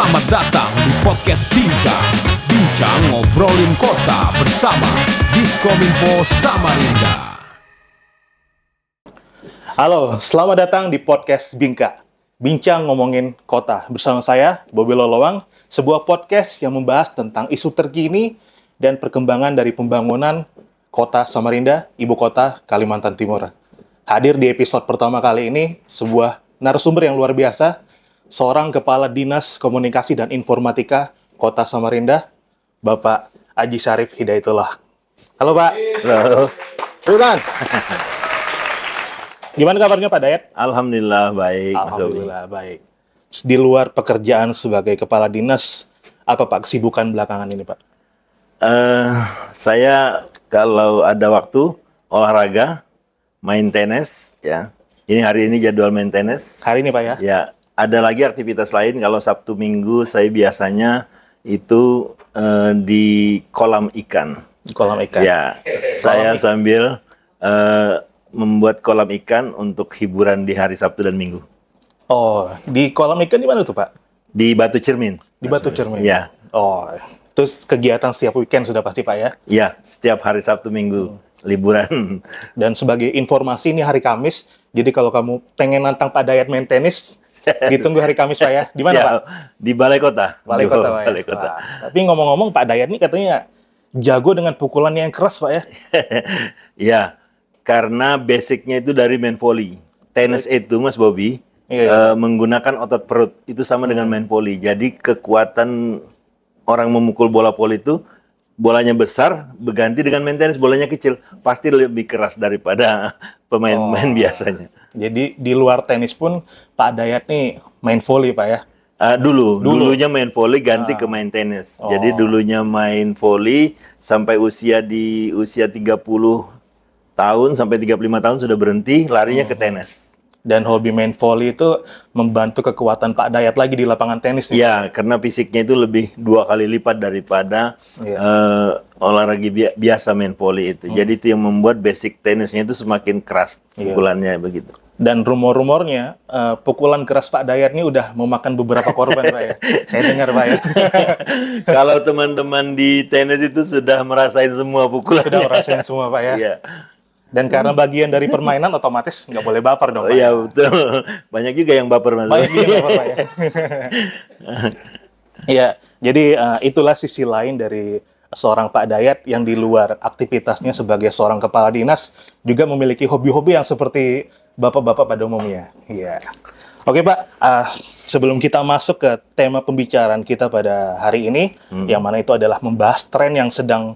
Selamat datang di podcast Bincang ngobrolin kota bersama Diskominfo Samarinda. Halo, selamat datang di podcast Bincang ngomongin kota bersama saya, Bobi Lolowang, sebuah podcast yang membahas tentang isu terkini dan perkembangan dari pembangunan kota Samarinda, ibu kota Kalimantan Timur. Hadir di episode pertama kali ini, sebuah narasumber yang luar biasa, seorang Kepala Dinas Komunikasi dan Informatika Kota Samarinda, Bapak Aji Syarif Hidayatullah. Halo Pak. Halo. Bukan. Gimana kabarnya Pak Dayat? Alhamdulillah baik, Mas Bobi. Alhamdulillah baik. Di luar pekerjaan sebagai Kepala Dinas, apa Pak kesibukan belakangan ini Pak? Saya kalau ada waktu olahraga, main tenis, ya. Ini hari ini jadwal main tenis. Hari ini Pak ya? Ya, ada lagi aktivitas lain. Kalau Sabtu Minggu saya biasanya itu di kolam ikan. Di kolam ikan. Ya, saya sambil membuat kolam ikan untuk hiburan di hari Sabtu dan Minggu. Oh, di kolam ikan di mana tuh Pak? Di Batu Cermin. Di Batu Cermin. Ya. Oh, terus kegiatan setiap weekend sudah pasti Pak ya? Ya, setiap hari Sabtu Minggu liburan. Dan sebagai informasi ini hari Kamis, jadi kalau kamu pengen nantang Pak Dayat main tenis, ditunggu hari Kamis Pak ya. Di mana Siap. Pak? Di Balai Kota. Balai Kota Pak ya? Balai Kota. Wah, tapi ngomong-ngomong Pak Dayat ini katanya jago dengan pukulan yang keras Pak ya? Ya, karena basicnya itu dari main volley. Tenis itu Mas Bobi, menggunakan otot perut. Itu sama dengan main volley. Jadi kekuatan orang memukul bola voli itu, bolanya besar, berganti dengan main tenis, bolanya kecil. Pasti lebih keras daripada pemain-pemain biasanya. Jadi di luar tenis pun Pak Dayat nih main volley Pak ya? Dulunya main volley ganti ke main tenis. Jadi dulunya main volley sampai usia 30 tahun sampai 35 tahun sudah berhenti, larinya ke tenis. Dan hobi main volley itu membantu kekuatan Pak Dayat lagi di lapangan tenis. Ya, karena fisiknya itu lebih 2 kali lipat daripada olahraga biasa main volley itu. Jadi itu yang membuat basic tenisnya itu semakin keras pukulannya begitu. Dan rumor-rumornya pukulan keras Pak Dayat ini udah memakan beberapa korban Pak ya. Saya dengar Pak ya. Kalau teman-teman di tenis itu sudah merasain semua pukulan. Sudah merasain semua Pak ya. Iya. Dan karena bagian dari permainan otomatis nggak boleh baper dong Pak. Iya betul. Banyak juga yang baper Mas. Banyak juga yang baper Pak ya. Iya, jadi itulah sisi lain dari seorang Pak Dayat yang di luar aktivitasnya sebagai seorang kepala dinas juga memiliki hobi-hobi yang seperti bapak-bapak pada umumnya. Iya. Oke Pak, sebelum kita masuk ke tema pembicaraan kita pada hari ini, yang mana itu adalah membahas tren yang sedang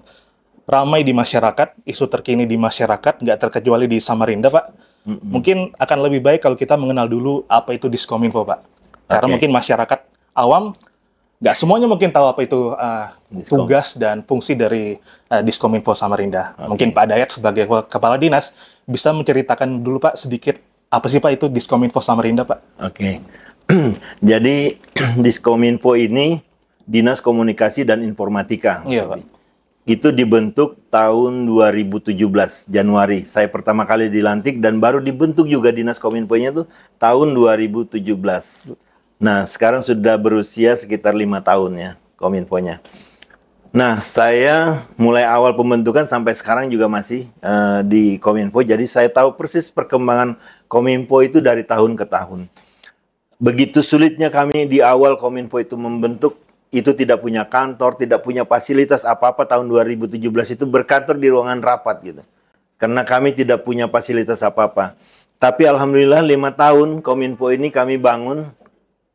ramai di masyarakat, isu terkini di masyarakat, nggak terkecuali di Samarinda Pak. Mungkin akan lebih baik kalau kita mengenal dulu apa itu Diskominfo Pak. Karena mungkin masyarakat awam nggak semuanya mungkin tahu apa itu tugas dan fungsi dari Diskominfo Samarinda. Mungkin Pak Dayat sebagai kepala dinas bisa menceritakan dulu Pak sedikit apa sih Pak itu Diskominfo Samarinda Pak? Oke. Jadi Diskominfo ini Dinas Komunikasi dan Informatika. Iya Pak. Itu dibentuk tahun 2017 Januari. Saya pertama kali dilantik dan baru dibentuk juga Dinas Kominfo-nya tuh tahun 2017. Nah, sekarang sudah berusia sekitar 5 tahun ya Kominfo-nya. Nah, saya mulai awal pembentukan sampai sekarang juga masih di Kominfo. Jadi saya tahu persis perkembangan Kominfo itu dari tahun ke tahun. Begitu sulitnya kami di awal Kominfo itu membentuk, itu tidak punya kantor, tidak punya fasilitas apa-apa. Tahun 2017 itu berkantor di ruangan rapat gitu. Karena kami tidak punya fasilitas apa-apa. Tapi alhamdulillah 5 tahun Kominfo ini kami bangun.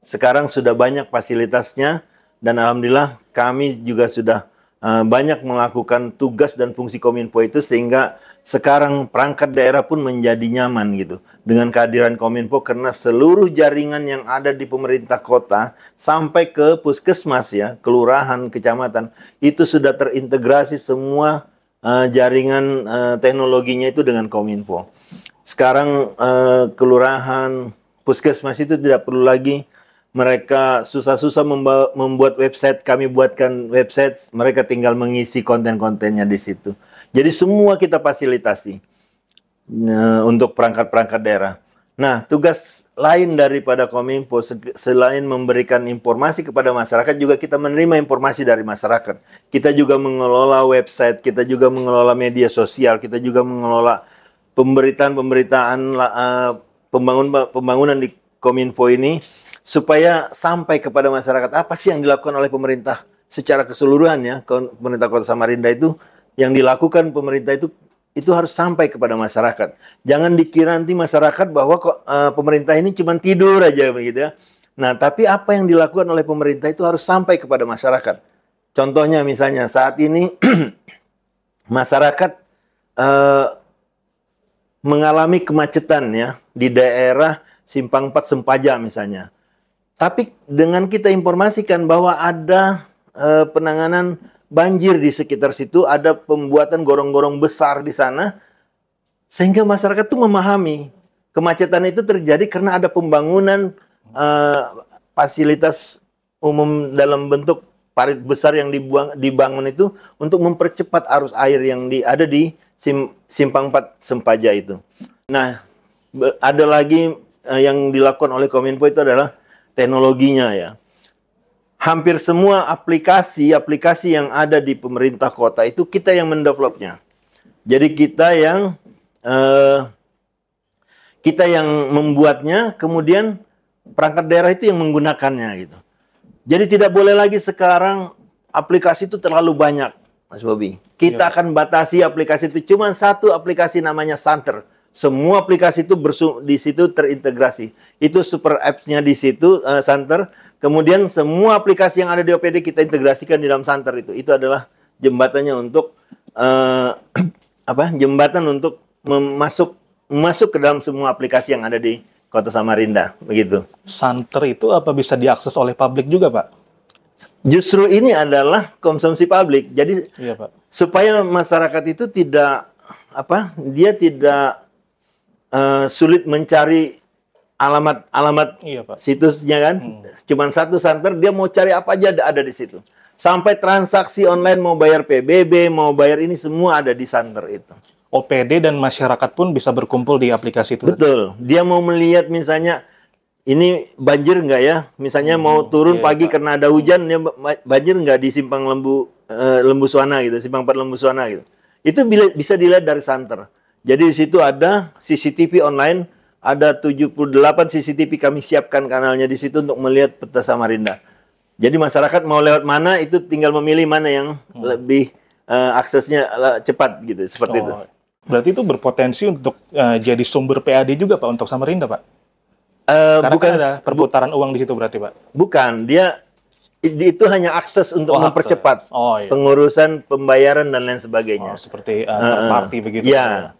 Sekarang sudah banyak fasilitasnya. Dan alhamdulillah kami juga sudah banyak melakukan tugas dan fungsi Kominfo itu. Sehingga sekarang perangkat daerah pun menjadi nyaman gitu. Dengan kehadiran Kominfo karena seluruh jaringan yang ada di pemerintah kota sampai ke puskesmas ya, kelurahan, kecamatan itu sudah terintegrasi semua jaringan teknologinya itu dengan Kominfo. Sekarang kelurahan, puskesmas itu tidak perlu lagi mereka susah-susah membuat website, kami buatkan website, mereka tinggal mengisi konten-kontennya di situ. Jadi semua kita fasilitasi untuk perangkat-perangkat daerah. Nah, tugas lain daripada Kominfo selain memberikan informasi kepada masyarakat, juga kita menerima informasi dari masyarakat. Kita juga mengelola website, kita juga mengelola media sosial, kita juga mengelola pemberitaan pembangunan di Kominfo ini supaya sampai kepada masyarakat apa sih yang dilakukan oleh pemerintah secara keseluruhan ya. Pemerintah Kota Samarinda itu yang dilakukan pemerintah itu harus sampai kepada masyarakat. Jangan dikira nanti masyarakat bahwa pemerintah ini cuma tidur aja begitu ya. Nah, tapi apa yang dilakukan oleh pemerintah itu harus sampai kepada masyarakat. Contohnya misalnya saat ini masyarakat mengalami kemacetan ya di daerah Simpang 4 Sempaja misalnya. Tapi dengan kita informasikan bahwa ada penanganan banjir di sekitar situ, ada pembuatan gorong-gorong besar di sana, sehingga masyarakat tuh memahami kemacetan itu terjadi karena ada pembangunan fasilitas umum dalam bentuk parit besar yang dibangun itu untuk mempercepat arus air yang ada di Simpang 4 Sempaja itu. Nah, ada lagi yang dilakukan oleh Kominfo itu adalah teknologinya ya. Hampir semua aplikasi yang ada di pemerintah kota itu kita yang mendevelopnya. Jadi kita yang membuatnya, kemudian perangkat daerah itu yang menggunakannya gitu. Jadi tidak boleh lagi sekarang aplikasi itu terlalu banyak, Mas Bobi. Kita akan batasi aplikasi itu cuma satu aplikasi namanya Santer. Semua aplikasi itu di situ terintegrasi. Itu super apps-nya di situ Santer. Kemudian semua aplikasi yang ada di OPD kita integrasikan di dalam Santer itu. Itu adalah jembatannya untuk jembatan untuk masuk ke dalam semua aplikasi yang ada di Kota Samarinda, begitu. Santer itu apa bisa diakses oleh publik juga, Pak? Justru ini adalah konsumsi publik. Jadi iya, Pak. Supaya masyarakat itu tidak sulit mencari alamat Iya, Pak. situsnya kan. Cuman satu Santer, dia mau cari apa aja ada di situ. Sampai transaksi online mau bayar PBB, mau bayar ini semua ada di Santer itu. OPD dan masyarakat pun bisa berkumpul di aplikasi itu. Betul. Dia mau melihat misalnya ini banjir nggak ya? Misalnya mau turun pagi Pak, karena ada hujan, ya banjir nggak di Simpang Lembu Suwana gitu, Simpang 4 Lembu Suwana gitu. Itu bisa dilihat dari Santer. Jadi di situ ada CCTV online, ada 78 CCTV kami siapkan kanalnya di situ untuk melihat peta Samarinda. Jadi masyarakat mau lewat mana itu tinggal memilih mana yang lebih aksesnya cepat gitu, seperti itu. Berarti itu berpotensi untuk jadi sumber PAD juga Pak untuk Samarinda, Pak? Karena Bukan ada perputaran uang di situ berarti, Pak? Bukan, itu hanya akses untuk mempercepat iya, pengurusan pembayaran dan lain sebagainya. Seperti third party begitu. Ya.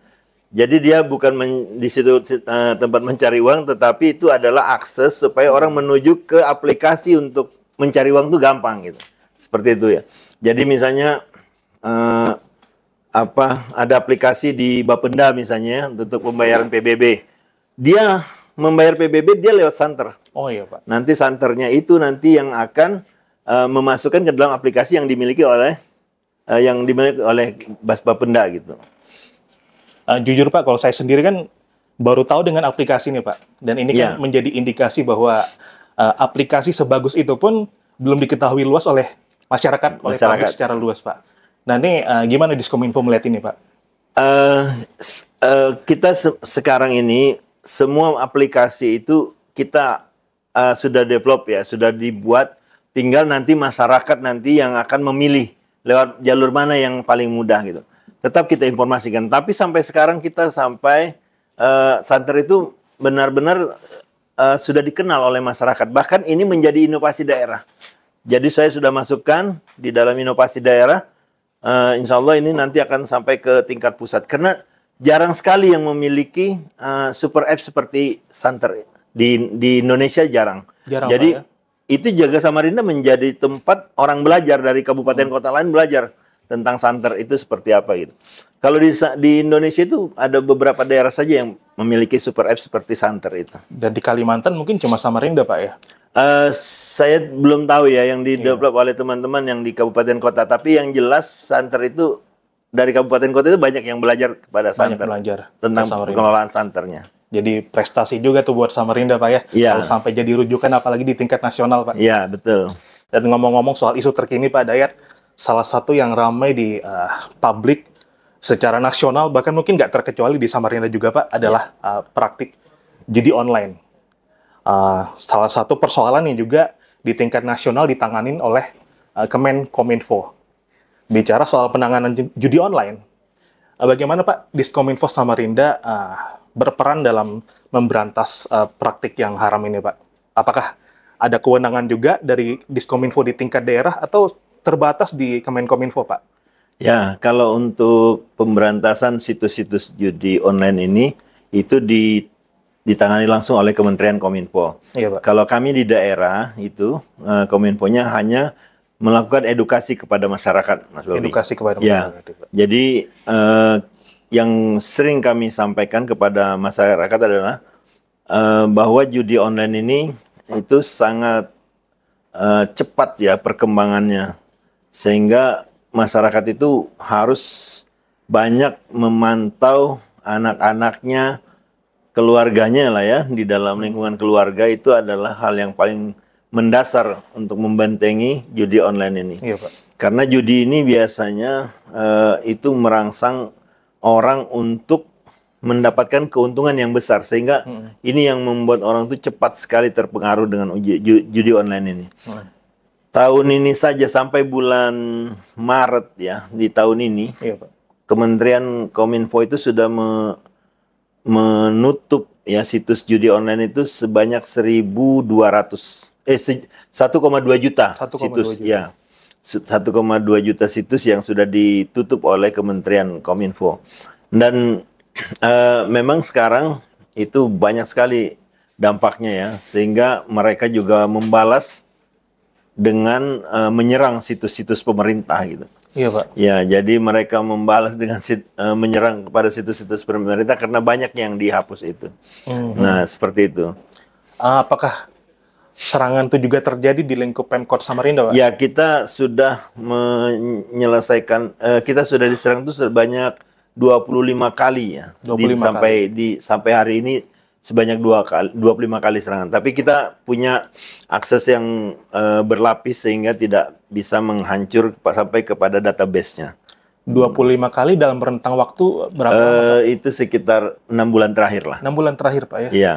Jadi dia bukan di situ tempat mencari uang, tetapi itu adalah akses supaya orang menuju ke aplikasi untuk mencari uang itu gampang gitu. Seperti itu ya. Jadi misalnya ada aplikasi di Bapenda misalnya untuk pembayaran PBB. Dia membayar PBB dia lewat Santer. Oh iya, Pak. Nanti Santernya itu nanti yang akan memasukkan ke dalam aplikasi yang dimiliki oleh Bas Bapenda gitu. Jujur Pak, kalau saya sendiri kan baru tahu dengan aplikasi ini Pak. Dan ini kan menjadi indikasi bahwa aplikasi sebagus itu pun belum diketahui luas oleh masyarakat. Oleh publik secara luas Pak. Nah ini gimana Diskominfo melihat ini Pak? Kita sekarang ini semua aplikasi itu kita sudah develop ya, sudah dibuat. Tinggal nanti masyarakat nanti yang akan memilih lewat jalur mana yang paling mudah gitu. Tetap kita informasikan. Tapi sampai sekarang kita Santer itu benar-benar sudah dikenal oleh masyarakat. Bahkan ini menjadi inovasi daerah. Jadi saya sudah masukkan di dalam inovasi daerah. Insya Allah ini nanti akan sampai ke tingkat pusat. Karena jarang sekali yang memiliki super app seperti Santer. Di Indonesia jarang. Jadi Pak, ya? Itu juga Samarinda menjadi tempat orang belajar dari kabupaten kota lain belajar tentang Santer itu seperti apa gitu. Kalau di Indonesia itu ada beberapa daerah saja yang memiliki super app seperti Santer itu. Dan di Kalimantan mungkin cuma Samarinda Pak ya? Saya belum tahu ya yang di-develop oleh teman-teman yang di kabupaten kota. Tapi yang jelas Santer itu dari kabupaten kota itu banyak yang belajar kepada Santer. Belajar tentang pengelolaan Santernya. Jadi prestasi juga tuh buat Samarinda Pak ya. Iya. Kalau sampai jadi rujukan apalagi di tingkat nasional Pak. Iya, betul. Dan ngomong-ngomong soal isu terkini Pak Dayat, salah satu yang ramai di publik secara nasional, bahkan mungkin nggak terkecuali di Samarinda juga Pak, adalah praktik judi online. Salah satu persoalan yang juga di tingkat nasional ditanganin oleh Kemenkominfo. Bicara soal penanganan judi online, bagaimana Pak Diskominfo Samarinda berperan dalam memberantas praktik yang haram ini Pak? Apakah ada kewenangan juga dari Diskominfo di tingkat daerah atau terbatas di Kemenkominfo Pak? Ya, kalau untuk pemberantasan situs-situs judi online ini, itu ditangani langsung oleh Kementerian Kominfo. Iya Pak. Kalau kami di daerah itu, Kominfonya hanya melakukan edukasi kepada masyarakat, Mas Bobi. Edukasi kepada Ya, masyarakat. Pak. jadi yang sering kami sampaikan kepada masyarakat adalah bahwa judi online ini itu sangat cepat ya perkembangannya, sehingga masyarakat itu harus banyak memantau anak-anaknya, keluarganya lah ya, di dalam lingkungan keluarga. Itu adalah hal yang paling mendasar untuk membentengi judi online ini. Iya Pak. Karena judi ini biasanya itu merangsang orang untuk mendapatkan keuntungan yang besar, sehingga ini yang membuat orang itu cepat sekali terpengaruh dengan judi online ini. Tahun ini saja sampai bulan Maret ya, di tahun ini, Iya Pak. Kementerian Kominfo itu sudah menutup ya situs judi online itu sebanyak 1,2 juta 1,2 situs juta. ya. 1,2 juta situs yang sudah ditutup oleh Kementerian Kominfo. Dan memang sekarang itu banyak sekali dampaknya ya, sehingga mereka juga membalas dengan menyerang situs-situs pemerintah gitu. Iya Pak. Ya, jadi mereka membalas dengan menyerang kepada situs-situs pemerintah karena banyak yang dihapus itu. Nah, seperti itu. Apakah serangan itu juga terjadi di lingkup Pemkot Samarinda, Pak? Ya, kita sudah menyelesaikan, kita sudah diserang itu sebanyak 25 kali ya. 25 sampai hari ini sebanyak 25 kali serangan. Tapi kita punya akses yang berlapis sehingga tidak bisa menghancur sampai kepada database-nya. 25 kali dalam rentang waktu berapa lama, Pak? Itu sekitar 6 bulan terakhir lah. 6 bulan terakhir, Pak ya? Iya.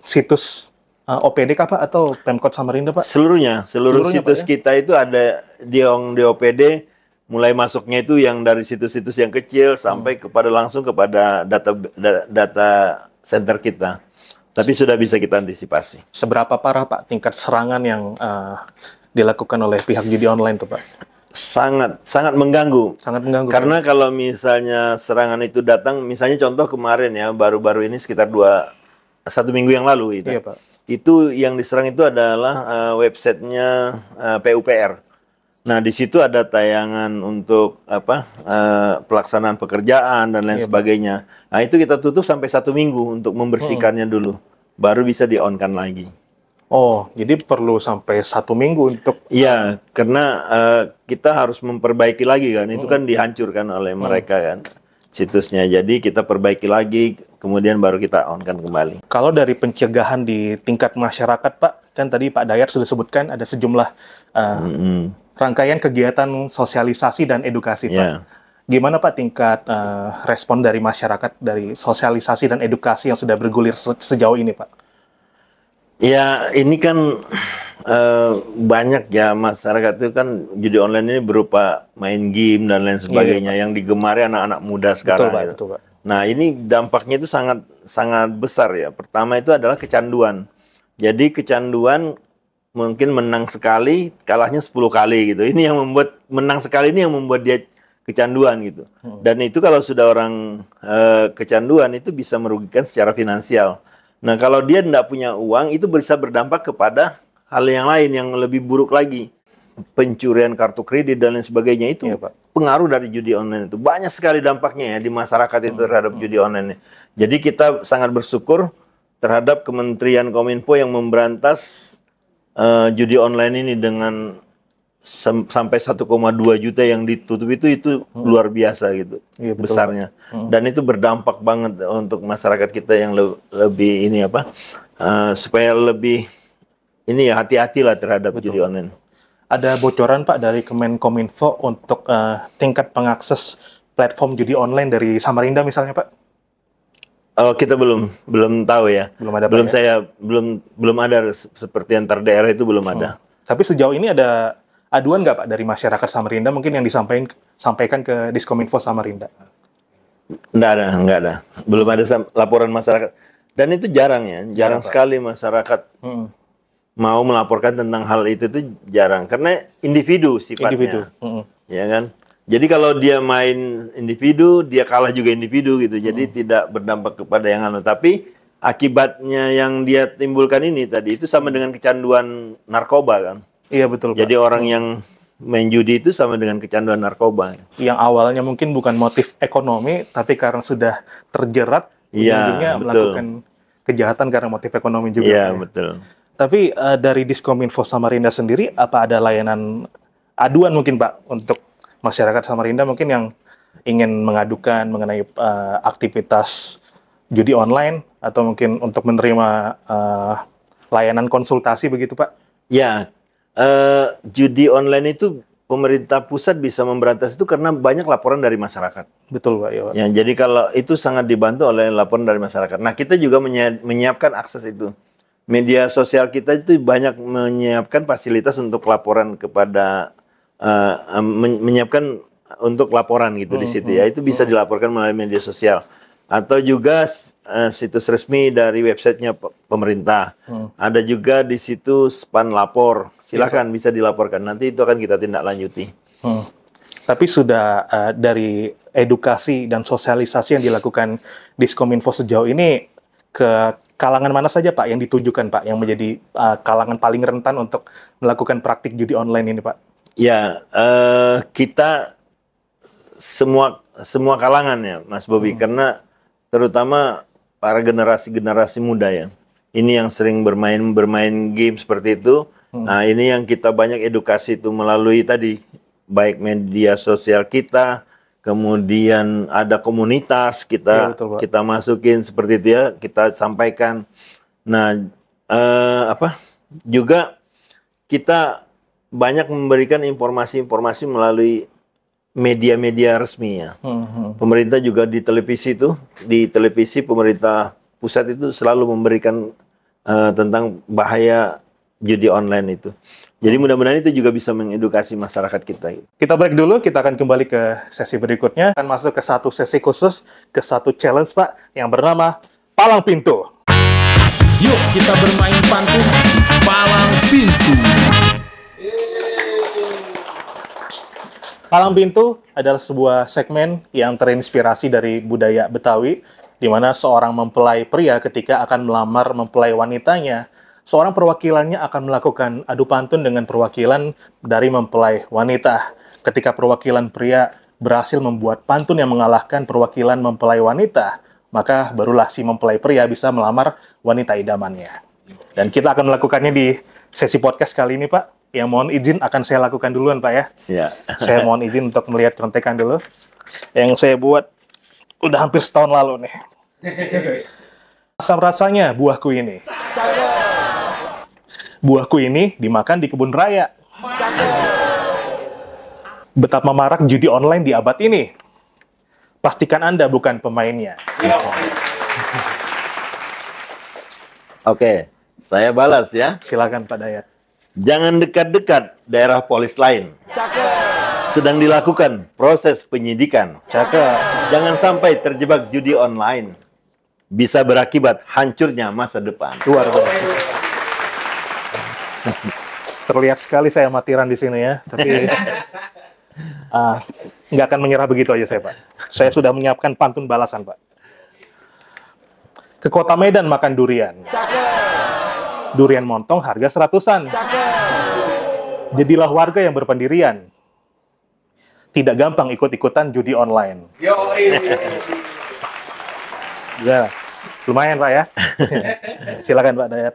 Situs OPD kah Pak atau Pemkot Samarinda Pak? Seluruh Seluruhnya, situs Pak, ya? kita itu ada di OPD, mulai masuknya itu yang dari situs-situs yang kecil sampai langsung kepada data center kita. Tapi sudah bisa kita antisipasi. Seberapa parah Pak tingkat serangan yang dilakukan oleh pihak judi online tuh Pak? Sangat mengganggu. Sangat mengganggu. Karena kalau misalnya serangan itu datang, misalnya contoh kemarin ya, baru-baru ini sekitar 1 minggu yang lalu itu. Iya Pak. Itu yang diserang itu adalah websitenya PUPR. Nah, di situ ada tayangan untuk pelaksanaan pekerjaan dan lain sebagainya. Nah, itu kita tutup sampai 1 minggu untuk membersihkannya dulu, baru bisa di-on-kan lagi. Oh, jadi perlu sampai 1 minggu untuk... Iya, karena kita harus memperbaiki lagi kan. Itu kan dihancurkan oleh mereka kan situsnya. Jadi kita perbaiki lagi, kemudian baru kita on-kan kembali. Kalau dari pencegahan di tingkat masyarakat Pak, kan tadi Pak Dayat sudah sebutkan ada sejumlah rangkaian kegiatan sosialisasi dan edukasi Pak. Yeah. Gimana Pak tingkat respon dari masyarakat dari sosialisasi dan edukasi yang sudah bergulir sejauh ini Pak? Ya, ini kan banyak ya masyarakat itu kan judi online ini berupa main game dan lain sebagainya yang digemari anak-anak muda sekarang. Betul Pak, gitu. betul Pak. Nah, ini dampaknya itu sangat besar ya. Pertama itu adalah kecanduan. Jadi kecanduan mungkin menang sekali, kalahnya 10 kali gitu. Ini yang membuat menang sekali ini yang membuat dia kecanduan gitu. Dan itu kalau sudah orang kecanduan itu bisa merugikan secara finansial. Nah, kalau dia tidak punya uang itu bisa berdampak kepada hal yang lain yang lebih buruk lagi. Pencurian kartu kredit dan lain sebagainya itu Iya, Pak. pengaruh dari judi online itu. Banyak sekali dampaknya ya di masyarakat itu terhadap judi online. Jadi kita sangat bersyukur terhadap Kementerian Kominfo yang memberantas judi online ini dengan sampai 1,2 juta yang ditutup itu luar biasa gitu, Iya, betul, besarnya. Dan itu berdampak banget untuk masyarakat kita yang lebih ini apa, supaya lebih ini ya hati-hati lah terhadap judi online. Ada bocoran Pak dari Kemenkominfo untuk tingkat pengakses platform judi online dari Samarinda misalnya Pak? Oh, kita belum tahu ya. Belum ada, Pak, belum ya? saya belum ada seperti antar daerah itu belum ada. Tapi sejauh ini ada aduan nggak Pak dari masyarakat Samarinda mungkin yang disampaikan ke Diskominfo Samarinda? Nggak ada. Belum ada laporan masyarakat. Dan itu jarang ya, jarang Pak. sekali masyarakat mau melaporkan tentang hal itu tuh jarang. Karena individu sifatnya. Individu. Ya kan? Jadi kalau dia main individu, dia kalah juga individu gitu. Jadi tidak berdampak kepada yang anu. Tapi akibatnya yang dia timbulkan ini tadi itu sama dengan kecanduan narkoba kan. Iya betul Pak. Jadi orang yang main judi itu sama dengan kecanduan narkoba. Yang awalnya mungkin bukan motif ekonomi, tapi karena sudah terjerat, Iya, ujung-ujungnya betul. melakukan kejahatan karena motif ekonomi juga. Iya, Pak, ya. betul. Tapi dari Diskominfo Samarinda sendiri, apa ada layanan aduan mungkin Pak untuk masyarakat Samarinda mungkin yang ingin mengadukan mengenai aktivitas judi online atau mungkin untuk menerima layanan konsultasi begitu Pak? Ya, judi online itu pemerintah pusat bisa memberantas itu karena banyak laporan dari masyarakat. Betul Pak, ya Pak. Ya, jadi kalau itu sangat dibantu oleh laporan dari masyarakat. Nah, kita juga menyiapkan akses itu. Media sosial kita itu banyak menyiapkan fasilitas untuk laporan kepada menyiapkan untuk laporan gitu di situ ya. Itu bisa dilaporkan melalui media sosial atau juga situs resmi dari websitenya pemerintah. Ada juga di situ span lapor. Silakan bisa dilaporkan. Nanti itu akan kita tindak lanjuti. Tapi sudah dari edukasi dan sosialisasi yang dilakukan Diskominfo sejauh ini ke kalangan mana saja Pak yang ditujukan Pak yang menjadi kalangan paling rentan untuk melakukan praktik judi online ini Pak? Ya, kita semua kalangan ya Mas Bobi, karena terutama para generasi muda ya. Ini yang sering bermain game seperti itu. Nah, ini yang kita banyak edukasi itu melalui tadi baik media sosial kita, kemudian ada komunitas Ya, betul, Pak. kita masukin seperti itu ya, kita sampaikan. Nah, juga kita banyak memberikan informasi-informasi melalui media-media resmi ya. Pemerintah juga di televisi pemerintah pusat itu selalu memberikan tentang bahaya judi online itu. Jadi mudah-mudahan itu juga bisa mengedukasi masyarakat kita. Kita break dulu, kita akan kembali ke sesi berikutnya. Akan masuk ke satu sesi khusus, ke satu challenge Pak, yang bernama Palang Pintu. Yuk kita bermain pantun palang pintu. Palang Pintu adalah sebuah segmen yang terinspirasi dari budaya Betawi, di mana seorang mempelai pria ketika akan melamar mempelai wanitanya, seorang perwakilannya akan melakukan adu pantun dengan perwakilan dari mempelai wanita. Ketika perwakilan pria berhasil membuat pantun yang mengalahkan perwakilan mempelai wanita, maka barulah si mempelai pria bisa melamar wanita idamannya. Dan kita akan melakukannya di sesi podcast kali ini, Pak. Yang mohon izin akan saya lakukan duluan, Pak ya. Ya. Saya mohon izin untuk melihat contekan dulu. Yang saya buat udah hampir setahun lalu nih. Asam rasanya buahku ini. Buahku ini dimakan di kebun raya. Betapa marak judi online di abad ini. Pastikan Anda bukan pemainnya. Oke, saya balas ya. Silakan Pak Dayat. Jangan dekat-dekat daerah polis lain. Sedang dilakukan proses penyidikan. Cakep. Jangan sampai terjebak judi online. Bisa berakibat hancurnya masa depan. Luar biasa. Terlihat sekali saya matiran di sini ya, tapi nggak akan menyerah begitu aja saya, Pak. Saya sudah menyiapkan pantun balasan, Pak. Ke kota Medan makan durian. Durian montong harga 100-an. Jadilah warga yang berpendirian. Tidak gampang ikut-ikutan judi online. Ya, lumayan Pak ya. Silakan Pak Dayat.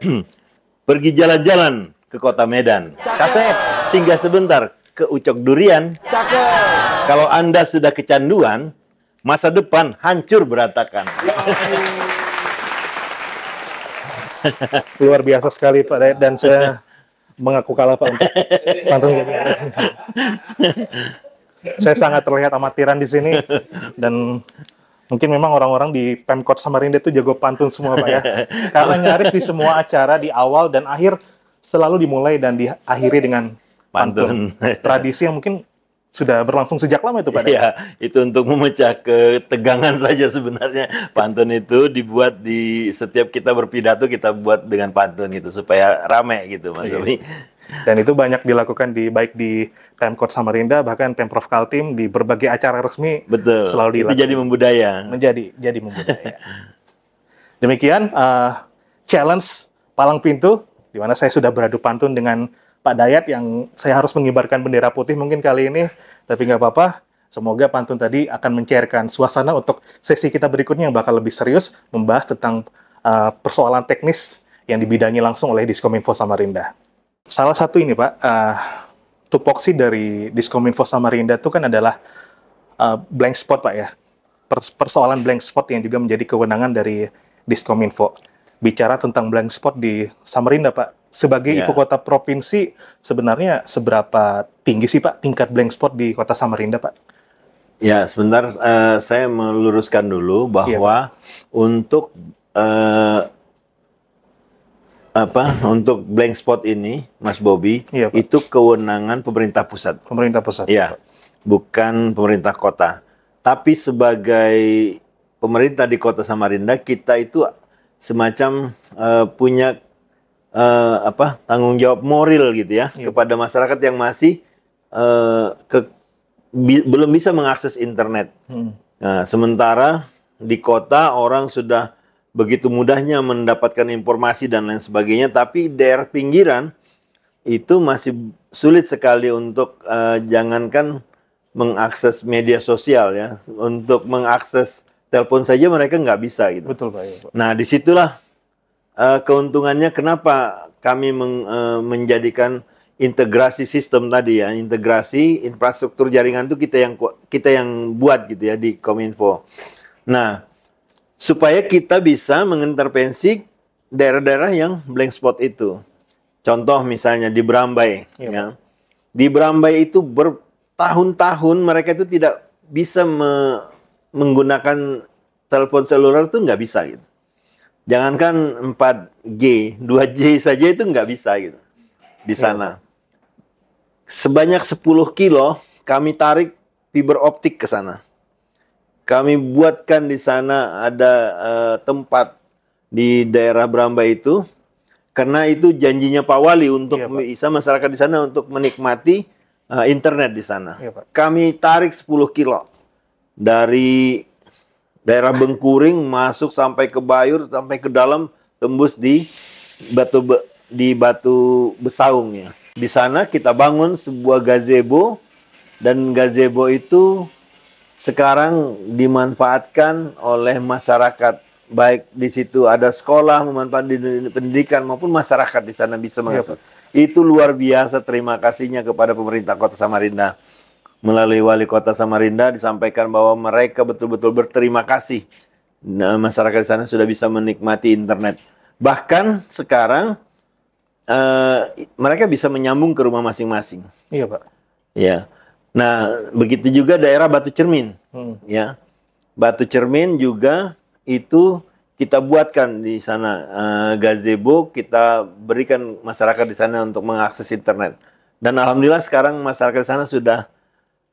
Pergi jalan-jalan ke kota Medan. Cakep. Singgah sebentar ke Ucok Durian. Kalau Anda sudah kecanduan, masa depan hancur berantakan. Luar biasa sekali Pak Dayat, dan saya mengaku kalah Pak untuk pantun ini. Saya sangat terlihat amatiran di sini, dan mungkin memang orang-orang di Pemkot Samarinda itu jago pantun semua Pak ya. Karena nyaris di semua acara di awal dan akhir selalu dimulai dan diakhiri dengan pantun. Tradisi yang mungkin sudah berlangsung sejak lama itu Pak Dayat. Iya, itu untuk memecah ketegangan saja sebenarnya. Pantun itu dibuat di setiap kita berpidato, kita buat dengan pantun gitu supaya rame gitu Mas Tommy. Dan itu banyak dilakukan baik di Pemkot Samarinda, bahkan Pemprov Kaltim, di berbagai acara resmi. Betul. Selalu Itu dilakukan. jadi membudaya. Jadi membudaya. Demikian challenge palang pintu, di mana saya sudah beradu pantun dengan Pak Dayat yang saya harus mengibarkan bendera putih mungkin kali ini, tapi nggak apa-apa. Semoga pantun tadi akan mencairkan suasana untuk sesi kita berikutnya yang bakal lebih serius, membahas tentang persoalan teknis yang dibidangi langsung oleh Diskominfo Samarinda. Salah satu ini Pak, tupoksi dari Diskominfo Samarinda itu kan adalah blank spot Pak ya. Persoalan blank spot yang juga menjadi kewenangan dari Diskominfo. Bicara tentang blank spot di Samarinda Pak, sebagai ibu kota provinsi, sebenarnya seberapa tinggi sih Pak tingkat blank spot di kota Samarinda Pak? Ya, sebentar saya meluruskan dulu bahwa untuk untuk blank spot ini, Mas Bobby, itu kewenangan pemerintah pusat. Pemerintah pusat. Ya, bukan pemerintah kota. Tapi sebagai pemerintah di kota Samarinda, kita itu semacam punya tanggung jawab moral gitu ya kepada masyarakat yang masih belum bisa mengakses internet. Nah, sementara di kota orang sudah begitu mudahnya mendapatkan informasi dan lain sebagainya, tapi daerah pinggiran itu masih sulit sekali untuk jangankan mengakses media sosial ya, untuk mengakses telepon saja mereka nggak bisa gitu. Betul Pak. Ya, Pak. Nah, disitulah keuntungannya kenapa kami menjadikan integrasi sistem tadi ya, integrasi infrastruktur jaringan itu kita yang buat gitu ya di Kominfo. Nah, supaya kita bisa mengintervensi daerah-daerah yang blank spot itu. Contoh misalnya di Brambai ya. Di Brambai itu bertahun-tahun mereka itu tidak bisa menggunakan telepon seluler itu nggak bisa gitu. Jangankan 4G, 2G saja itu nggak bisa gitu di sana. Sebanyak 10 kilo kami tarik fiber optik ke sana. Kami buatkan di sana ada tempat di daerah Brambai itu, karena itu janjinya Pak Wali untuk bisa masyarakat di sana untuk menikmati internet di sana. Kami tarik 10 kilo dari daerah Bengkuring masuk sampai ke Bayur, sampai ke dalam, tembus di Batu Besaung ya. Di sana kita bangun sebuah gazebo, dan gazebo itu sekarang dimanfaatkan oleh masyarakat. Baik di situ ada sekolah, memanfaatkan pendidikan maupun masyarakat di sana bisa mengakses. Itu luar biasa terima kasihnya kepada pemerintah Kota Samarinda. Melalui Wali Kota Samarinda disampaikan bahwa mereka betul-betul berterima kasih. Nah, masyarakat di sana sudah bisa menikmati internet. Bahkan sekarang mereka bisa menyambung ke rumah masing-masing. Iya Pak. Ya. Nah, begitu juga daerah Batu Cermin. Ya. Batu Cermin juga itu kita buatkan di sana gazebo, kita berikan masyarakat di sana untuk mengakses internet. Dan alhamdulillah sekarang masyarakat di sana sudah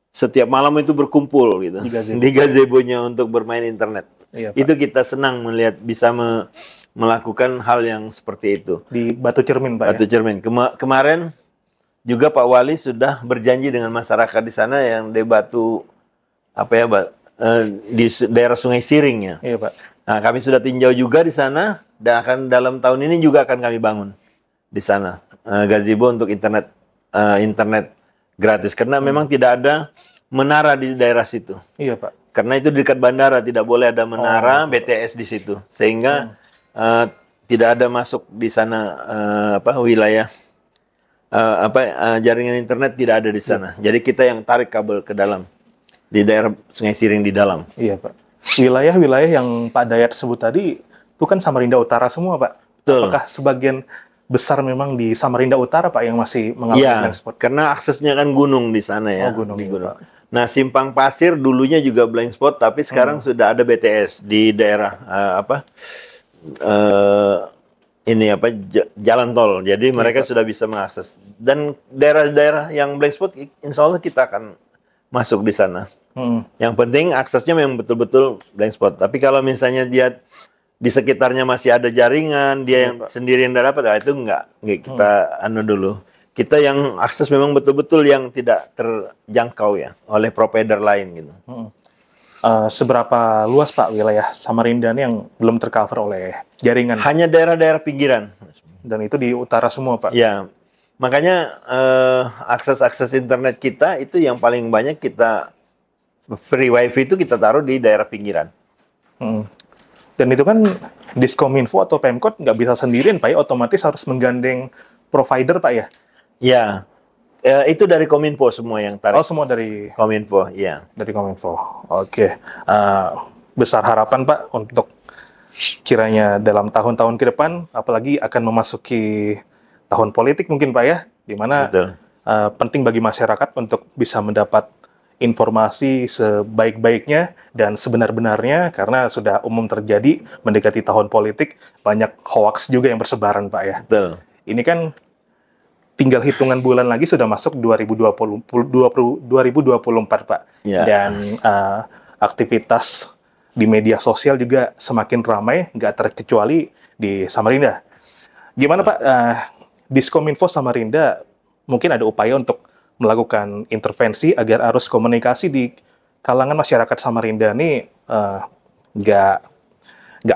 setiap malam itu berkumpul gitu di gazebo-nya untuk bermain internet. Iya, itu kita senang melihat bisa melakukan hal yang seperti itu di Batu Cermin Pak. Batu Cermin. Kemarin juga Pak Wali sudah berjanji dengan masyarakat di sana yang di Batu di daerah Sungai Siring ya. Iya Pak. Nah, kami sudah tinjau juga di sana, dan akan dalam tahun ini juga akan kami bangun di sana gazebo untuk internet gratis, karena memang tidak ada menara di daerah situ. Iya Pak. Karena itu di dekat bandara, tidak boleh ada menara BTS di situ, sehingga tidak ada masuk di sana wilayah jaringan internet tidak ada di sana. Jadi kita yang tarik kabel ke dalam di daerah Sungai Siring di dalam. Iya, Pak. Wilayah-wilayah yang Pak Dayat sebut tadi itu kan Samarinda Utara semua, Pak. Betul. Apakah sebagian besar memang di Samarinda Utara, Pak, yang masih mengalami Iya, blank spot? karena aksesnya kan gunung di sana ya. Oh, gunung, di iya, gunung. Pak. Nah, Simpang Pasir dulunya juga blank spot, tapi sekarang sudah ada BTS di daerah jalan tol. Jadi mereka sudah bisa mengakses. Dan daerah-daerah yang blank spot, insya Allah kita akan masuk di sana. Yang penting aksesnya memang betul-betul blank spot. Tapi kalau misalnya dia di sekitarnya masih ada jaringan, dia yang sendiri yang dapat, itu enggak kita dulu. Kita yang akses memang betul-betul yang tidak terjangkau ya oleh provider lain gitu. Seberapa luas, Pak, wilayah Samarinda ini yang belum tercover oleh jaringan? Hanya daerah-daerah pinggiran. Dan itu di utara semua, Pak? Ya, makanya akses-akses internet kita itu yang paling banyak kita free wifi itu kita taruh di daerah pinggiran. Dan itu kan Diskominfo atau Pemkot nggak bisa sendirian, Pak, ya? Otomatis harus menggandeng provider, Pak, ya? Ya, itu dari Kominfo semua yang tarik. Oh, semua dari Kominfo, ya. Dari Kominfo. Oke. Besar harapan, Pak, untuk kiranya dalam tahun-tahun ke depan, apalagi akan memasuki tahun politik mungkin, Pak, ya? Di mana penting bagi masyarakat untuk bisa mendapat informasi sebaik-baiknya dan sebenar-benarnya, karena sudah umum terjadi mendekati tahun politik, banyak hoax juga yang bersebaran, Pak, ya. Betul. Ini kan tinggal hitungan bulan lagi sudah masuk 2024, Pak. Ya. Dan aktivitas di media sosial juga semakin ramai, nggak terkecuali di Samarinda. Gimana, Pak? Diskominfo Samarinda mungkin ada upaya untuk melakukan intervensi agar arus komunikasi di kalangan masyarakat Samarinda ini nggak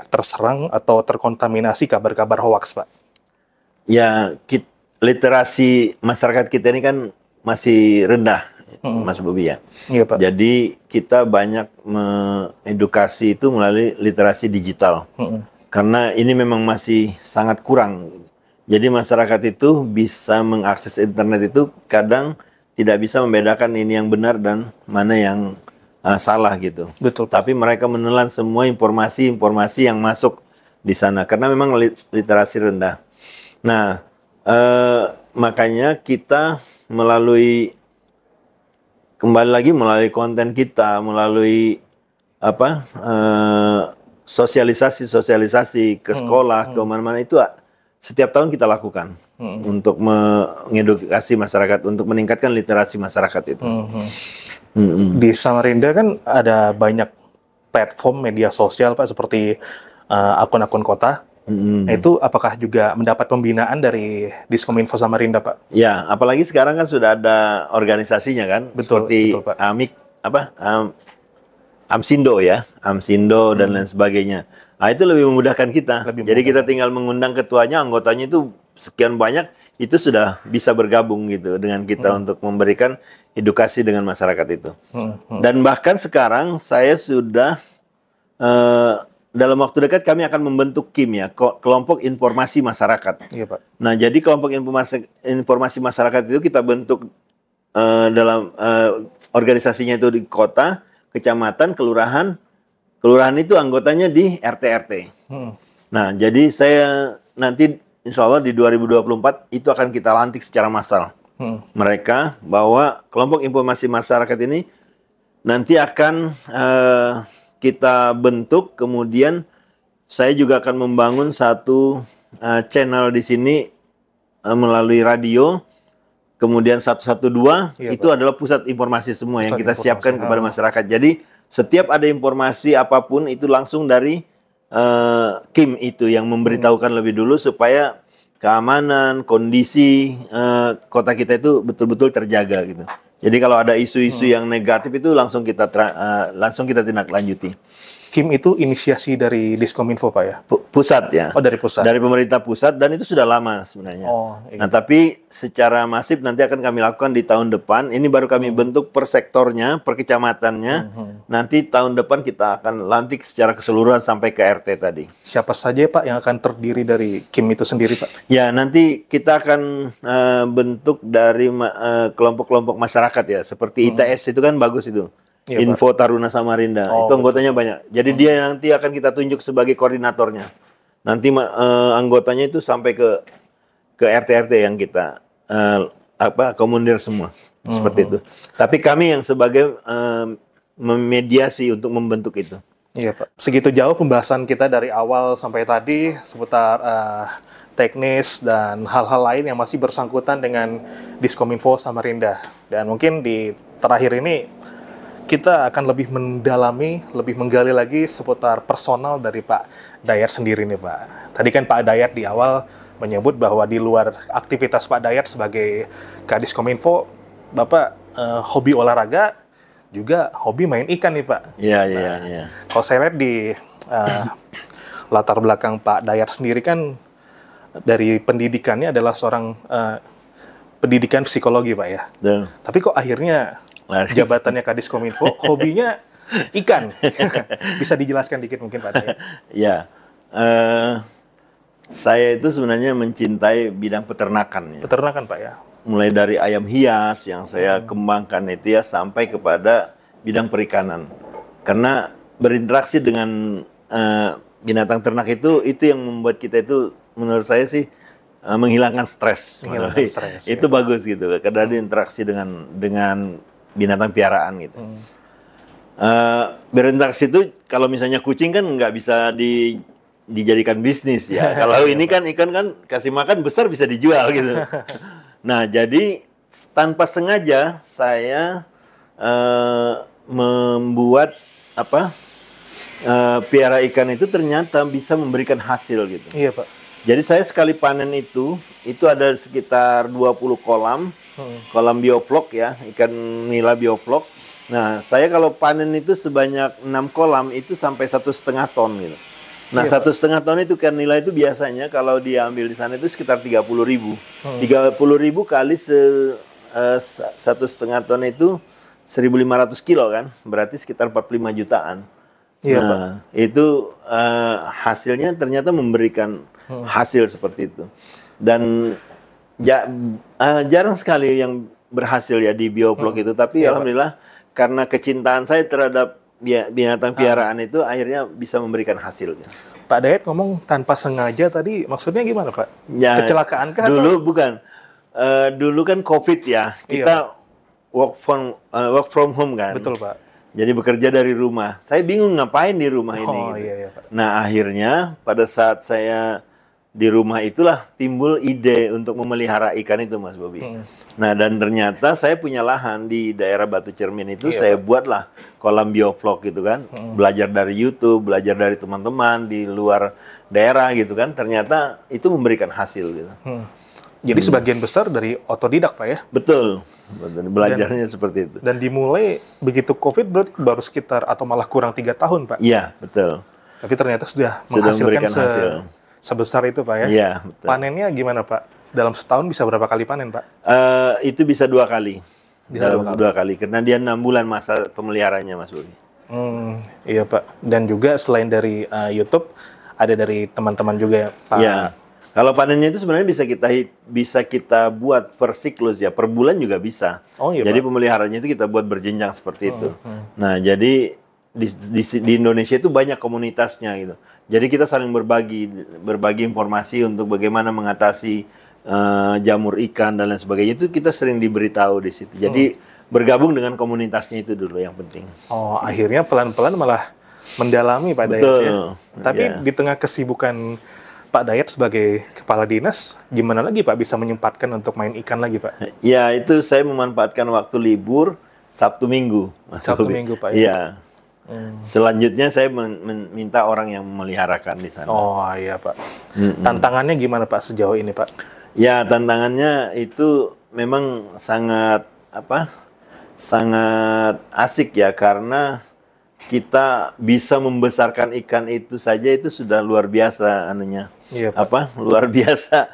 terserang atau terkontaminasi kabar-kabar hoax, Pak. Ya, literasi masyarakat kita ini kan masih rendah, Mas Bobi ya. Iya, Pak. Jadi kita banyak mengedukasi itu melalui literasi digital. Karena ini memang masih sangat kurang. Jadi masyarakat itu bisa mengakses internet itu kadang tidak bisa membedakan ini yang benar dan mana yang salah gitu. Betul, Pak. Tapi mereka menelan semua informasi-informasi yang masuk di sana karena memang literasi rendah. Nah, makanya kita melalui konten kita, melalui sosialisasi ke sekolah, ke mana-mana itu setiap tahun kita lakukan. Untuk mengedukasi masyarakat, untuk meningkatkan literasi masyarakat itu. Di Samarinda kan ada banyak platform media sosial, Pak, seperti akun-akun kota. Itu apakah juga mendapat pembinaan dari Diskominfo Samarinda, Pak? Ya, apalagi sekarang kan sudah ada organisasinya kan, Betul, seperti betul, Pak. Amsindo ya, Amsindo dan lain sebagainya. Nah, itu lebih memudahkan kita. Jadi kita tinggal mengundang ketuanya, anggotanya itu sekian banyak, itu sudah bisa bergabung gitu dengan kita untuk memberikan edukasi dengan masyarakat itu. Dan bahkan sekarang saya sudah dalam waktu dekat kami akan membentuk KIM ya, kelompok informasi masyarakat. Iya, Pak. Nah, jadi kelompok informasi masyarakat itu kita bentuk dalam organisasinya itu di kota, kecamatan, kelurahan. Kelurahan itu anggotanya di RT-RT. Nah, jadi saya nanti insya Allah di 2024 itu akan kita lantik secara massal. Mereka bahwa kelompok informasi masyarakat ini nanti akan kita bentuk, kemudian saya juga akan membangun satu channel di sini melalui radio, kemudian 112 itu adalah pusat informasi semua yang kita siapkan kepada masyarakat. Jadi setiap ada informasi apapun itu langsung dari KIM itu yang memberitahukan lebih dulu supaya keamanan, kondisi kota kita itu betul-betul terjaga gitu. Jadi kalau ada isu-isu yang negatif itu langsung kita tindak lanjuti. KIM itu inisiasi dari Diskominfo Pak ya? Pusat ya. Oh, dari pusat. Dari pemerintah pusat, dan itu sudah lama sebenarnya. Oh, iya. Nah, tapi secara masif nanti akan kami lakukan di tahun depan. Ini baru kami bentuk per sektornya, per kecamatannya. Nanti tahun depan kita akan lantik secara keseluruhan sampai ke RT tadi. Siapa saja Pak yang akan terdiri dari KIM itu sendiri Pak? Ya, nanti kita akan bentuk dari kelompok-kelompok masyarakat ya. Seperti ITS itu kan bagus itu. Iya, Info Taruna Samarinda. Oh, itu anggotanya banyak. Jadi dia nanti akan kita tunjuk sebagai koordinatornya. Nanti anggotanya itu sampai ke RT-RT yang kita komandir semua. Seperti itu. Tapi kami yang sebagai memediasi untuk membentuk itu. Iya Pak. Segitu jauh pembahasan kita dari awal sampai tadi seputar teknis dan hal-hal lain yang masih bersangkutan dengan Diskominfo Samarinda. Dan mungkin di terakhir ini kita akan lebih mendalami, lebih menggali lagi seputar personal dari Pak Dayat sendiri nih Pak. Tadi kan Pak Dayat di awal menyebut bahwa di luar aktivitas Pak Dayat sebagai Kadiskominfo, Bapak hobi olahraga, juga hobi main ikan nih Pak. Iya, iya. Kalau saya lihat di latar belakang Pak Dayat sendiri kan dari pendidikannya adalah seorang pendidikan psikologi Pak ya. Dan Tapi kok akhirnya jabatannya Kadiskominfo, hobinya ikan. Bisa dijelaskan dikit mungkin Pak Dayat? ya, saya itu sebenarnya mencintai bidang peternakan ya. Peternakan Pak ya? Mulai dari ayam hias yang saya kembangkan itu ya, sampai kepada bidang perikanan. Karena berinteraksi dengan binatang ternak itu yang membuat kita itu, menurut saya sih, menghilangkan stres. Menghilangkan stres, Itu bagus gitu, karena ada interaksi dengan binatang piaraan gitu. Berinteraksi itu kalau misalnya kucing kan nggak bisa dijadikan bisnis ya. Kalau ini kan ikan kan kasih makan besar bisa dijual gitu. Nah, jadi tanpa sengaja saya membuat piara ikan itu ternyata bisa memberikan hasil gitu. Iya Pak. Jadi saya sekali panen itu ada sekitar 20 kolam, kolam bioflok ya, ikan nila bioflok. Nah, saya kalau panen itu sebanyak 6 kolam itu sampai 1,5 ton gitu. Nah, Iya, 1,5 ton itu ikan nila itu biasanya kalau diambil di sana itu sekitar 30.000. 30.000 kali 1,5 ton itu 1.500 kilo kan, berarti sekitar 45 jutaan. Iya, nah, Pak. itu hasilnya ternyata memberikan hasil seperti itu. Dan jarang sekali yang berhasil ya di bioflok itu, tapi Iya, alhamdulillah karena kecintaan saya terhadap binatang piaraan itu akhirnya bisa memberikan hasil. Pak Dayat ngomong tanpa sengaja tadi, maksudnya gimana Pak? Ya, Kecelakaan kah? dulu bukan. Dulu kan COVID ya, kita work from home kan. Betul Pak. Jadi bekerja dari rumah. Saya bingung ngapain di rumah ini. Oh Gitu. iya Pak. Nah, akhirnya pada saat saya di rumah itulah timbul ide untuk memelihara ikan itu, Mas Bobi. Nah, dan ternyata saya punya lahan di daerah Batu Cermin itu, saya buatlah kolam bioflok gitu kan. Belajar dari YouTube, belajar dari teman-teman di luar daerah gitu kan. Ternyata itu memberikan hasil gitu. Jadi sebagian besar dari otodidak Pak ya? Betul. Belajarnya seperti itu. Dan dimulai begitu COVID berarti baru sekitar atau malah kurang 3 tahun Pak? Iya, betul. Tapi ternyata sudah memberikan menghasilkan hasil. Sebesar itu Pak ya? Iya, betul. Panennya gimana Pak? Dalam setahun bisa berapa kali panen Pak? Itu bisa 2 kali. Bisa Dalam 2 kali. Karena dia 6 bulan masa pemeliharaannya, Mas Bobi. Iya Pak. Dan juga selain dari YouTube, ada dari teman-teman juga ya Pak? Iya. Kalau panennya itu sebenarnya bisa kita buat per siklus ya, per bulan juga bisa. Oh iya Jadi Pak. pemeliharaannya itu kita buat berjenjang seperti itu. Nah, jadi di Indonesia itu banyak komunitasnya gitu. Jadi kita saling berbagi informasi untuk bagaimana mengatasi jamur ikan dan lain sebagainya, itu kita sering diberitahu di situ. Jadi bergabung dengan komunitasnya itu dulu yang penting. Oh, akhirnya pelan-pelan malah mendalami Pak Dayat Betul. ya. Tapi Iya. di tengah kesibukan Pak Dayat sebagai kepala dinas, gimana lagi Pak bisa menyempatkan untuk main ikan lagi Pak? Ya, itu saya memanfaatkan waktu libur Sabtu Minggu. Mas Sabtu Bobi. Minggu, Pak, ya? Iya. Selanjutnya saya meminta orang yang memeliharakan di sana. Oh iya Pak. Tantangannya gimana Pak sejauh ini Pak? Ya, tantangannya itu memang sangat sangat asik ya, karena kita bisa membesarkan ikan itu saja itu sudah luar biasa anunya. Iya, Pak. Luar biasa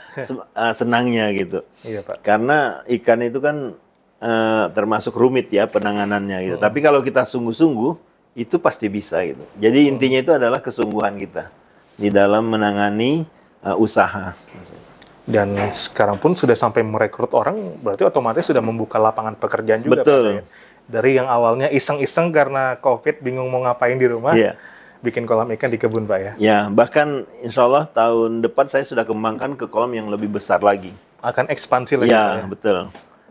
senangnya gitu. Iya, Pak. Karena ikan itu kan termasuk rumit ya penanganannya gitu. Tapi kalau kita sungguh-sungguh itu pasti bisa gitu. Jadi intinya itu adalah kesungguhan kita di dalam menangani usaha. Dan sekarang pun sudah sampai merekrut orang, berarti otomatis sudah membuka lapangan pekerjaan juga. Betul. Pak Dayat. Dari yang awalnya iseng-iseng karena COVID, bingung mau ngapain di rumah, Iya. bikin kolam ikan di kebun, Pak ya. Ya, bahkan insya Allah tahun depan saya sudah kembangkan ke kolam yang lebih besar lagi. Akan ekspansi lagi, Pak Ya, ya. betul.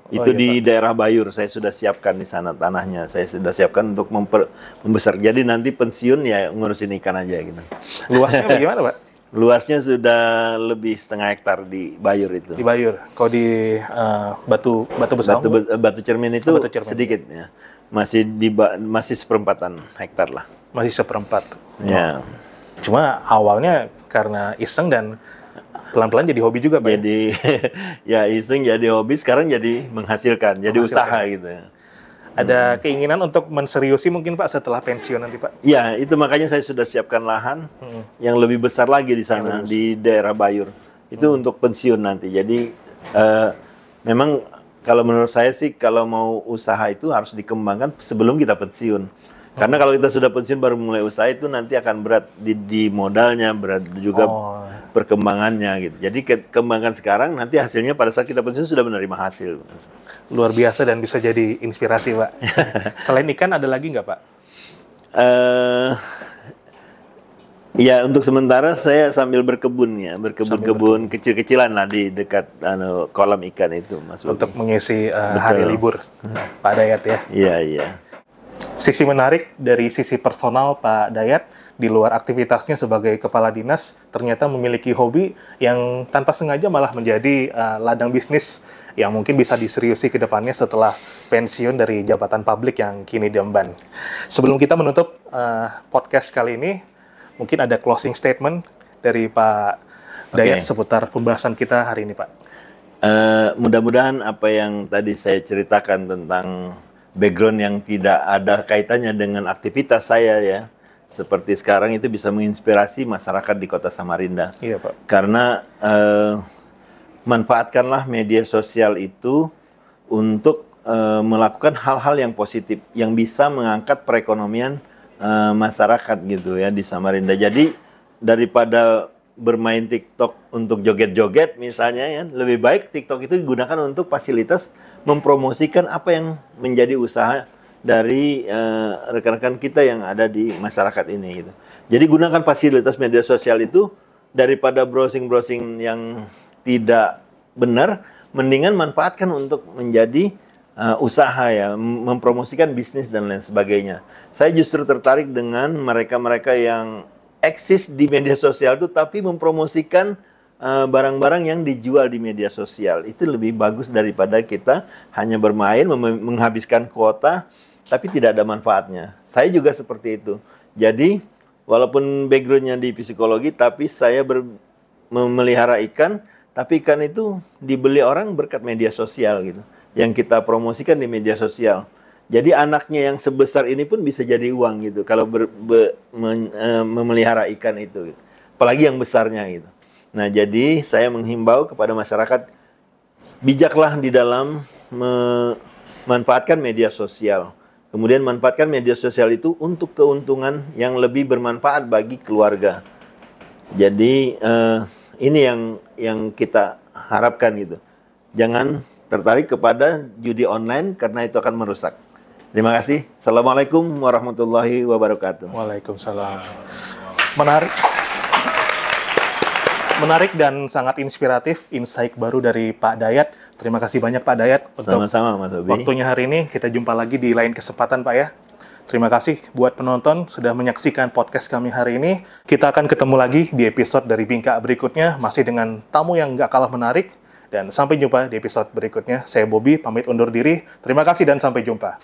Itu iya, di daerah Bayur, saya sudah siapkan di sana tanahnya. Saya sudah siapkan untuk membesar. Jadi nanti pensiun ya ngurusin ikan aja gitu. Luasnya bagaimana, Pak? Luasnya sudah lebih setengah hektar di Bayur itu. Di Bayur. Kalau di Batu Besar, Batu Cermin itu Batu Cermin. sedikit ya. Masih seperempatan hektar lah. masih seperempat. Ya. Cuma awalnya karena iseng dan pelan-pelan jadi hobi juga, Pak. Jadi ya iseng jadi hobi, sekarang jadi menghasilkan, jadi usaha gitu. Ada keinginan untuk menseriusi mungkin, Pak, setelah pensiun nanti, Pak? Ya, itu makanya saya sudah siapkan lahan yang lebih besar lagi di sana, di daerah Bayur. Itu untuk pensiun nanti. Jadi memang kalau menurut saya sih kalau mau usaha itu harus dikembangkan sebelum kita pensiun. Karena kalau kita sudah pensiun baru mulai usaha itu nanti akan berat di modalnya, berat juga perkembangannya gitu. Jadi kembangkan sekarang, nanti hasilnya pada saat kita pensiun sudah menerima hasil. Luar biasa dan bisa jadi inspirasi, Pak. Selain ikan ada lagi nggak, Pak? Ya, untuk sementara saya sambil berkebun ya, berkebun kecil-kecilan lah di dekat kolam ikan itu, Mas Bobi. Untuk mengisi hari libur, Pak Dayat ya. Iya, iya. Sisi menarik dari sisi personal Pak Dayat, di luar aktivitasnya sebagai kepala dinas, ternyata memiliki hobi yang tanpa sengaja malah menjadi ladang bisnis yang mungkin bisa diseriusi ke depannya setelah pensiun dari jabatan publik yang kini diemban. Sebelum kita menutup podcast kali ini, mungkin ada closing statement dari Pak Dayat seputar pembahasan kita hari ini, Pak. Mudah-mudahan apa yang tadi saya ceritakan tentang background yang tidak ada kaitannya dengan aktivitas saya ya, seperti sekarang itu bisa menginspirasi masyarakat di Kota Samarinda. Iya, Pak. Karena manfaatkanlah media sosial itu untuk melakukan hal-hal yang positif yang bisa mengangkat perekonomian masyarakat gitu ya di Samarinda. Jadi daripada bermain TikTok untuk joget-joget misalnya ya, lebih baik TikTok itu digunakan untuk fasilitas mempromosikan apa yang menjadi usaha dari rekan-rekan kita yang ada di masyarakat ini gitu. Jadi gunakan fasilitas media sosial itu daripada browsing-browsing yang tidak benar, mendingan manfaatkan untuk menjadi usaha ya, mempromosikan bisnis dan lain sebagainya. Saya justru tertarik dengan mereka-mereka yang eksis di media sosial itu tapi mempromosikan barang-barang yang dijual di media sosial. Itu lebih bagus daripada kita hanya bermain, menghabiskan kuota tapi tidak ada manfaatnya. Saya juga seperti itu. Jadi walaupun backgroundnya di psikologi, tapi saya memelihara ikan, tapi ikan itu dibeli orang berkat media sosial gitu, yang kita promosikan di media sosial. Jadi anaknya yang sebesar ini pun bisa jadi uang gitu kalau memelihara ikan itu, gitu. Apalagi yang besarnya gitu. Nah, jadi saya menghimbau kepada masyarakat, bijaklah di dalam memanfaatkan media sosial. Kemudian manfaatkan media sosial itu untuk keuntungan yang lebih bermanfaat bagi keluarga. Jadi ini yang kita harapkan gitu. Jangan tertarik kepada judi online karena itu akan merusak. Terima kasih. Assalamualaikum warahmatullahi wabarakatuh. Waalaikumsalam. Menarik dan sangat inspiratif insight baru dari Pak Dayat. Terima kasih banyak Pak Dayat untuk Sama-sama, Mas Bobi. waktunya hari ini. Kita jumpa lagi di lain kesempatan, Pak ya. Terima kasih buat penonton sudah menyaksikan podcast kami hari ini. Kita akan ketemu lagi di episode dari Bingka berikutnya, masih dengan tamu yang nggak kalah menarik. Dan sampai jumpa di episode berikutnya. Saya Bobby, pamit undur diri. Terima kasih dan sampai jumpa.